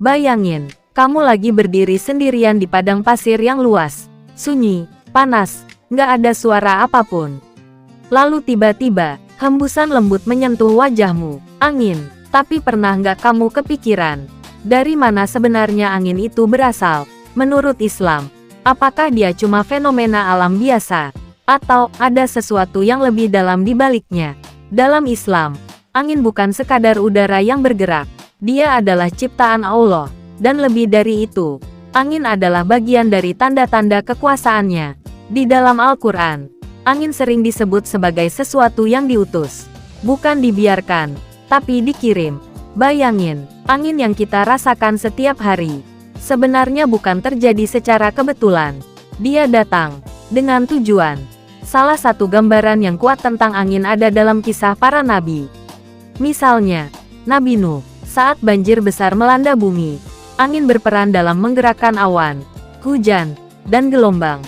Bayangin, kamu lagi berdiri sendirian di padang pasir yang luas, sunyi, panas, nggak ada suara apapun. Lalu tiba-tiba, hembusan lembut menyentuh wajahmu, angin. Tapi pernah nggak kamu kepikiran, dari mana sebenarnya angin itu berasal? Menurut Islam, apakah dia cuma fenomena alam biasa? Atau ada sesuatu yang lebih dalam di baliknya? Dalam Islam, angin bukan sekadar udara yang bergerak. Dia adalah ciptaan Allah. Dan lebih dari itu, angin adalah bagian dari tanda-tanda kekuasaannya. Di dalam Al-Quran, angin sering disebut sebagai sesuatu yang diutus. Bukan dibiarkan, tapi dikirim. Bayangin, angin yang kita rasakan setiap hari, sebenarnya bukan terjadi secara kebetulan. Dia datang dengan tujuan. Salah satu gambaran yang kuat tentang angin ada dalam kisah para nabi. Misalnya, Nabi Nuh, saat banjir besar melanda bumi, angin berperan dalam menggerakkan awan, hujan, dan gelombang.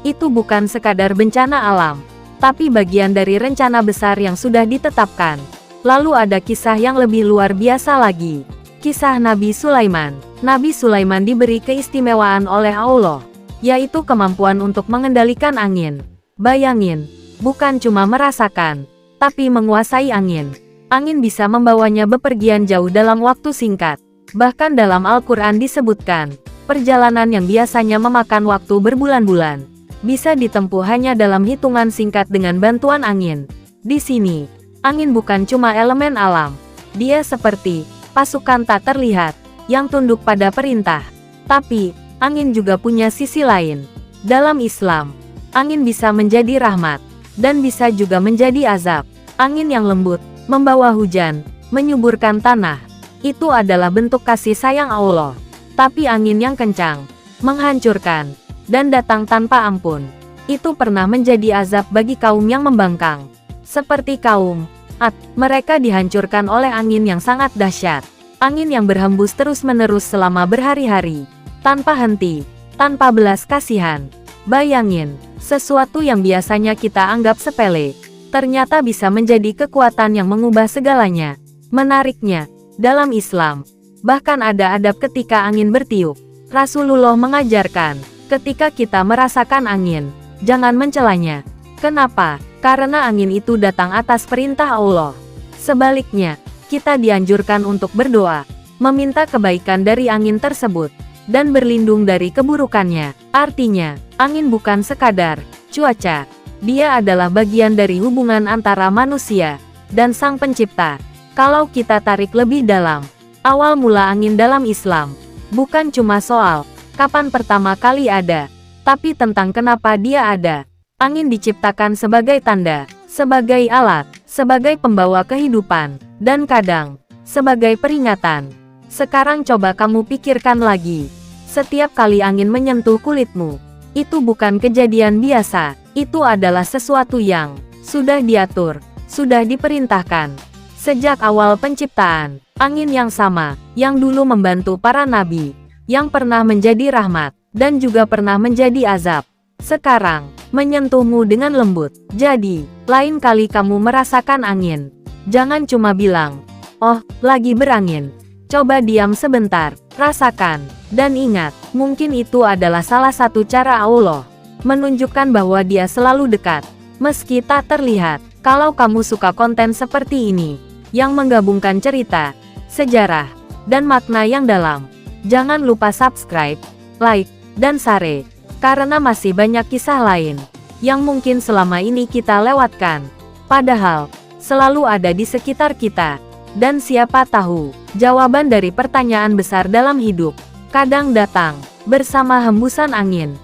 Itu bukan sekadar bencana alam, tapi bagian dari rencana besar yang sudah ditetapkan. Lalu ada kisah yang lebih luar biasa lagi. Kisah Nabi Sulaiman. Nabi Sulaiman diberi keistimewaan oleh Allah, yaitu kemampuan untuk mengendalikan angin. Bayangin, bukan cuma merasakan, tapi menguasai angin. Angin bisa membawanya bepergian jauh dalam waktu singkat. Bahkan dalam Al-Quran disebutkan, perjalanan yang biasanya memakan waktu berbulan-bulan, bisa ditempuh hanya dalam hitungan singkat dengan bantuan angin. Di sini, angin bukan cuma elemen alam. Dia seperti pasukan tak terlihat, yang tunduk pada perintah. Tapi, angin juga punya sisi lain. Dalam Islam, angin bisa menjadi rahmat, dan bisa juga menjadi azab. Angin yang lembut, membawa hujan, menyuburkan tanah. Itu adalah bentuk kasih sayang Allah. Tapi angin yang kencang, menghancurkan, dan datang tanpa ampun, itu pernah menjadi azab bagi kaum yang membangkang. Seperti kaum Ad, mereka dihancurkan oleh angin yang sangat dahsyat. Angin yang berhembus terus-menerus selama berhari-hari, tanpa henti, tanpa belas kasihan. Bayangin, sesuatu yang biasanya kita anggap sepele, ternyata bisa menjadi kekuatan yang mengubah segalanya. Menariknya, dalam Islam, bahkan ada adab ketika angin bertiup. Rasulullah mengajarkan, ketika kita merasakan angin, jangan mencelanya. Kenapa? Karena angin itu datang atas perintah Allah. Sebaliknya, kita dianjurkan untuk berdoa, meminta kebaikan dari angin tersebut, dan berlindung dari keburukannya. Artinya, angin bukan sekadar cuaca. Dia adalah bagian dari hubungan antara manusia dan Sang Pencipta. Kalau kita tarik lebih dalam, awal mula angin dalam Islam bukan cuma soal kapan pertama kali ada, tapi tentang kenapa dia ada. Angin diciptakan sebagai tanda, sebagai alat, sebagai pembawa kehidupan, dan kadang sebagai peringatan. Sekarang coba kamu pikirkan lagi. Setiap kali angin menyentuh kulitmu, itu bukan kejadian biasa. Itu adalah sesuatu yang sudah diatur, sudah diperintahkan. Sejak awal penciptaan, angin yang sama, yang dulu membantu para nabi, yang pernah menjadi rahmat, dan juga pernah menjadi azab, sekarang menyentuhmu dengan lembut. Jadi, lain kali kamu merasakan angin, jangan cuma bilang, "Oh, lagi berangin." Coba diam sebentar, rasakan, dan ingat, mungkin itu adalah salah satu cara Allah menunjukkan bahwa Dia selalu dekat, meski tak terlihat. Kalau kamu suka konten seperti ini, yang menggabungkan cerita, sejarah, dan makna yang dalam, jangan lupa subscribe, like, dan share, karena masih banyak kisah lain yang mungkin selama ini kita lewatkan. Padahal, selalu ada di sekitar kita. Dan siapa tahu, jawaban dari pertanyaan besar dalam hidup kadang datang bersama hembusan angin.